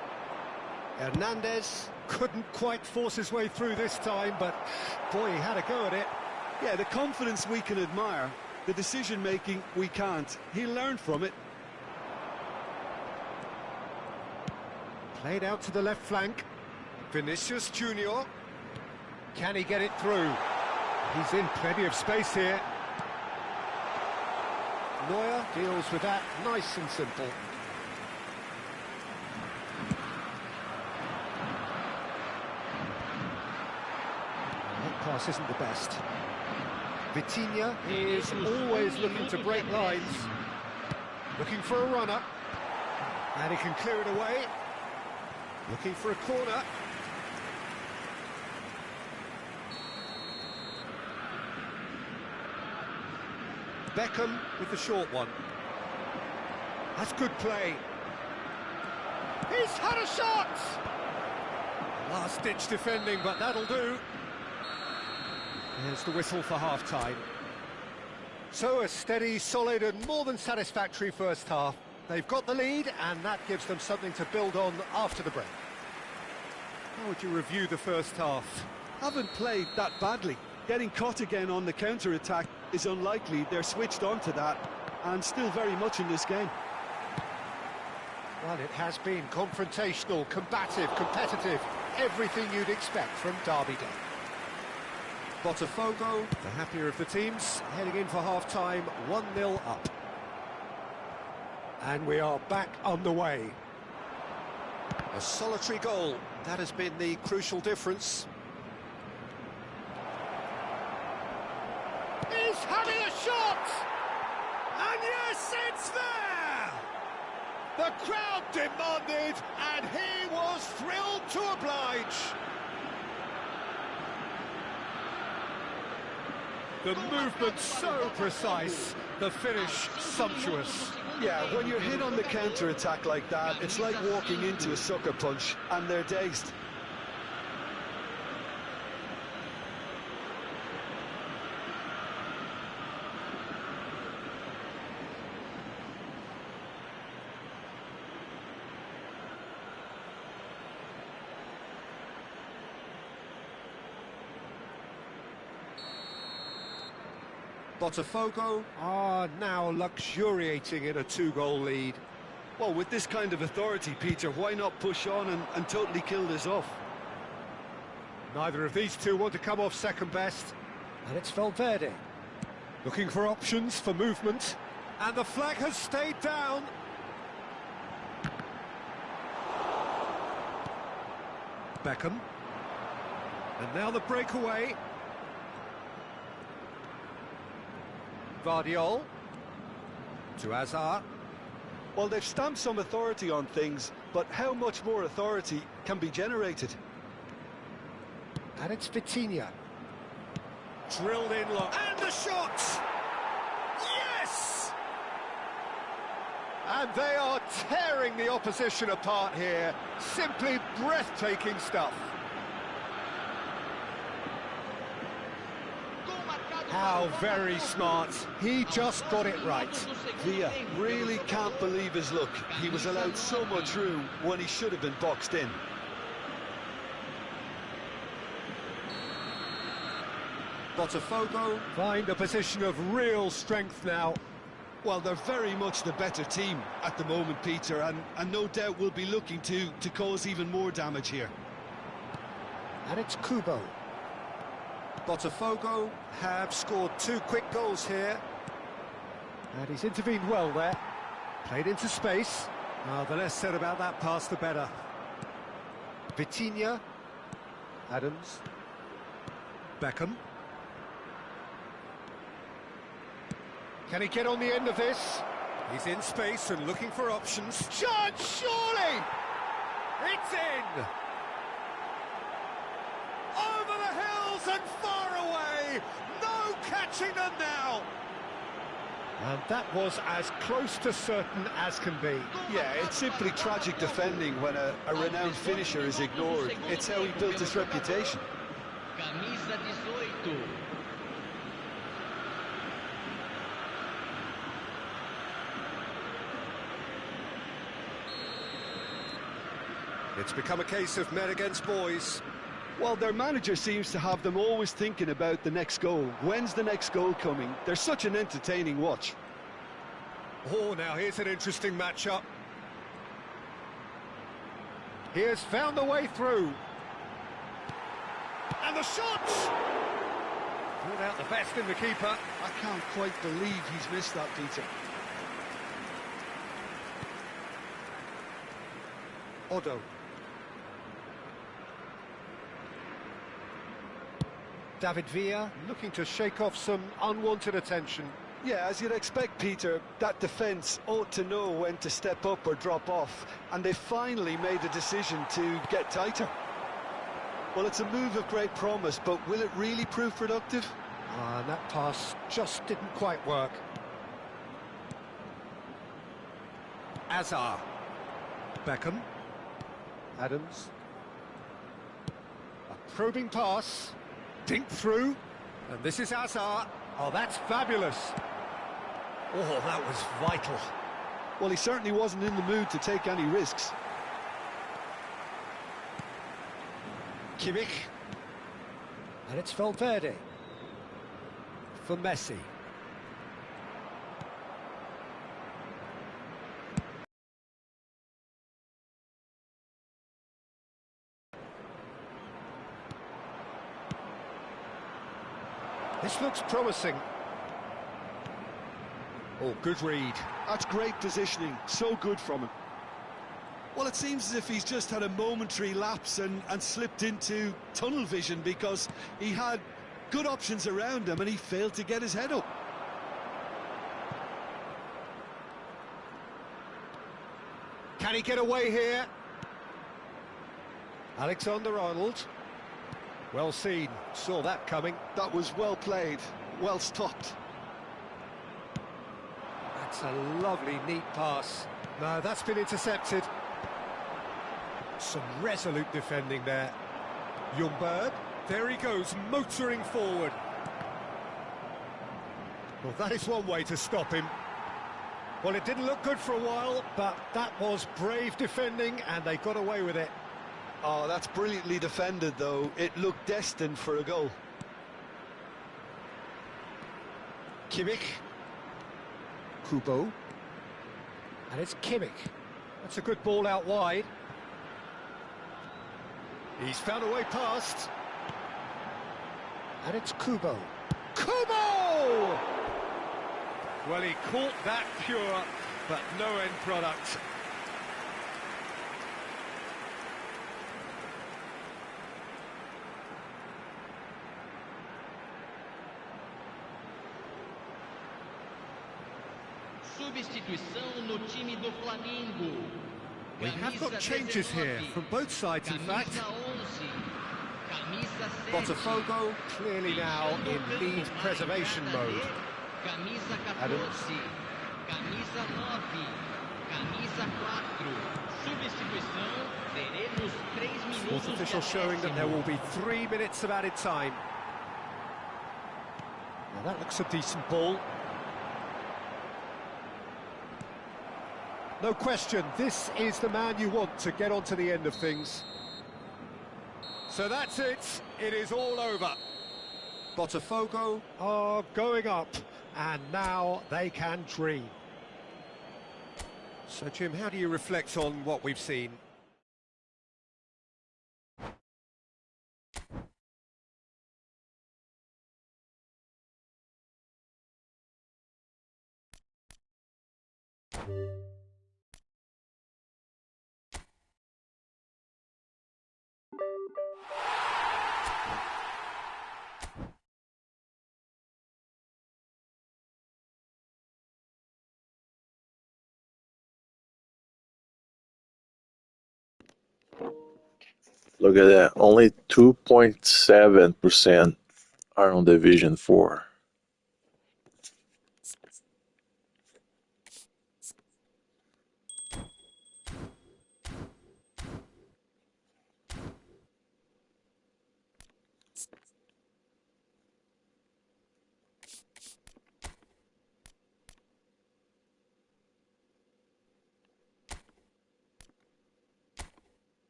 Hernandez couldn't quite force his way through this time, but boy, he had a go at it. Yeah, the confidence we can admire, the decision-making we can't. He learned from it. Played out to the left flank. Vinicius Junior. Can he get it through? He's in plenty of space here. Neuer deals with that nice and simple. That pass isn't the best. Vitinha is always looking to break lines. Looking for a runner. And he can clear it away. Looking for a corner. Beckham with the short one. That's good play. He's had a shot! Last-ditch defending, but that'll do. There's the whistle for half-time. So a steady, solid and more than satisfactory first half. They've got the lead, and that gives them something to build on after the break. How would you review the first half? Haven't played that badly. Getting caught again on the counter-attack is unlikely. They're switched on to that, and still very much in this game. Well, it has been confrontational, combative, competitive. Everything you'd expect from Derby Day. Botafogo, the happier of the teams, heading in for half-time, 1-0 up. And we are back on the way. A solitary goal, that has been the crucial difference. He's having a shot! And yes, it's there! The crowd demanded, and he was thrilled to oblige. The movement so precise, the finish sumptuous. Yeah, when you're hit on the counter-attack like that, it's like walking into a sucker punch, and they're dazed. Botafogo are now luxuriating in a two-goal lead. Well, with this kind of authority, Peter, why not push on and totally kill this off? Neither of these two want to come off second best. And it's Valverde. Looking for options for movement. And the flag has stayed down. Beckham. And now the breakaway. Vardiol to Hazard. Well, they've stamped some authority on things, but how much more authority can be generated? And it's Vitinha. Drilled in low. And the shot! Yes! And they are tearing the opposition apart here. Simply breathtaking stuff. How very smart. He just got it right. Villa really can't believe his luck. He was allowed so much room when he should have been boxed in. Botafogo find a position of real strength now. Well, they're very much the better team at the moment, Peter, and no doubt will be looking to cause even more damage here. And it's Kubo. Botafogo have scored 2 quick goals here. And he's intervened well there. Played into space. The less said about that pass, the better. Vitinha. Adams. Beckham. Can he get on the end of this? He's in space and looking for options. Chance, surely! It's in! and far away! No catching them now! And that was as close to certain as can be. Yeah, it's simply tragic defending when a renowned finisher is ignored. It's how he built his reputation. Camisa 18. It's become a case of men against boys. Well, their manager seems to have them always thinking about the next goal. When's the next goal coming? They're such an entertaining watch. Oh, now here's an interesting matchup. He has found the way through. And the shot! Brought out the best in the keeper. I can't quite believe he's missed that, Peter. Odo. David Villa looking to shake off some unwanted attention. Yeah, as you'd expect, Peter, that defence ought to know when to step up or drop off, and they finally made a decision to get tighter. Well, it's a move of great promise, but will it really prove productive? And that pass just didn't quite work. Azar. Beckham. Adams. A probing pass. Dink through. And this is Azar. Oh, that's fabulous. Oh, that was vital. Well, he certainly wasn't in the mood to take any risks. Kimmich. And it's Valverde. For Messi. This looks promising. Oh, good read. That's great positioning, so good from him. Well, it seems as if he's just had a momentary lapse and slipped into tunnel vision because he had good options around him and he failed to get his head up. Can he get away here? Alexander-Arnold. Well seen, saw that coming. That was well played, well stopped. That's a lovely, neat pass. No, that's been intercepted. Some resolute defending there. Ljungberg, there he goes, motoring forward. Well, that is one way to stop him. Well, it didn't look good for a while, but that was brave defending, and they got away with it. Oh, that's brilliantly defended, though. It looked destined for a goal. Kimmich. Kubo. And it's Kimmich. That's a good ball out wide. He's found a way past. And it's Kubo. Kubo! Well, he caught that pure, but no end product. Substituição no time do Flamengo. We have got changes here from both sides, in fact. Botafogo clearly now in lead preservation mode. Camisa 14, Adams. camisa 9, camisa 4. Substituição, teremos 3 minutos. Fourth official showing that there will be 3 minutes of added time. Now that looks a decent ball. No question, this is the man you want to get onto the end of things. So that's it, it is all over. Botafogo are going up, and now they can dream. So Jim, how do you reflect on what we've seen? Look at that. Only 2.7% are on Division 4.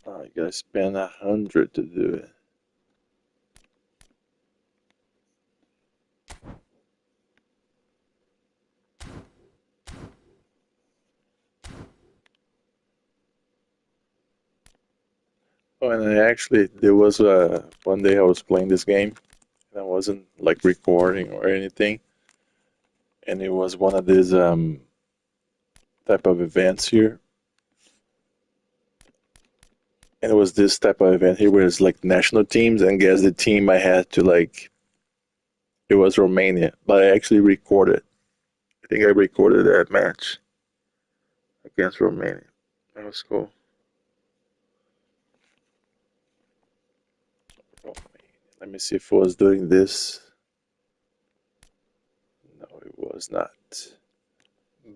You gotta spend 100 to do it. Oh, and there was one day I was playing this game, and I wasn't like recording or anything, and it was one of these type of events here, and it was this type of event here where it's like national teams, and guess the team I had to like, it was Romania, but I actually recorded. I think I recorded that match against Romania. That was cool. Let me see if it was doing this. No, it was not.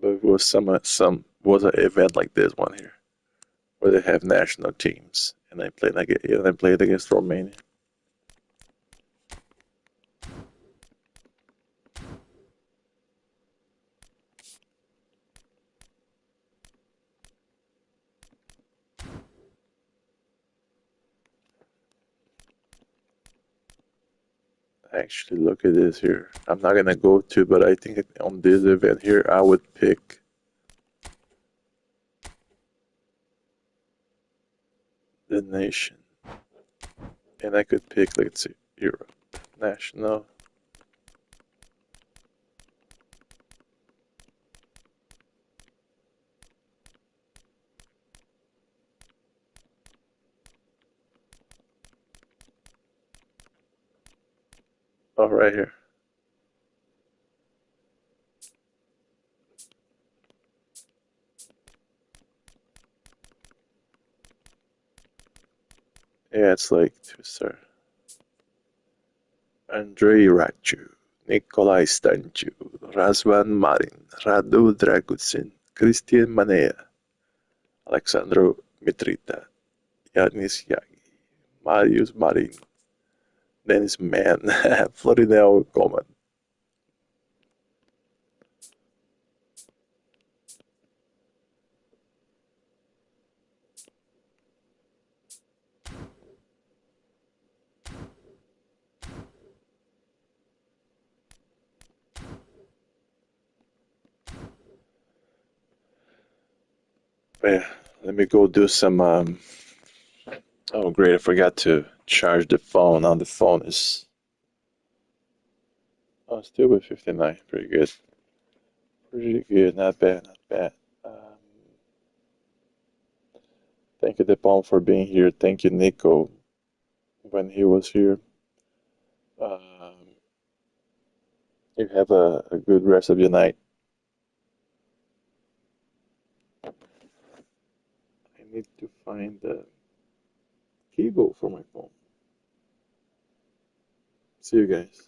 But it was some was an event like this one here, where they have national teams, and I played against Romania. Actually, look at this here. I'm not gonna go to, but I think on this event here, I would pick the nation, and I could pick, let's see, Europe, national. Oh, right here. Yeah, it's like two-star. Andrei Rachu, Nikolai Stanchu, Razvan Marin, Radu Dragutsin, Christian Manea, Alexandru Mitrita, Yanis Yagi, Marius Marin, Dennis Mann, Florinel Coman. Yeah, let me go do some. Oh, great! I forgot to charge the phone. Now the phone is. Oh, still with 59. Pretty good. Pretty good. Not bad. Not bad. Um, Thank you, Depon, for being here. Thank you, Nico, when he was here. Um, you have a good rest of your night. I need to find the keyboard for my phone. See you guys.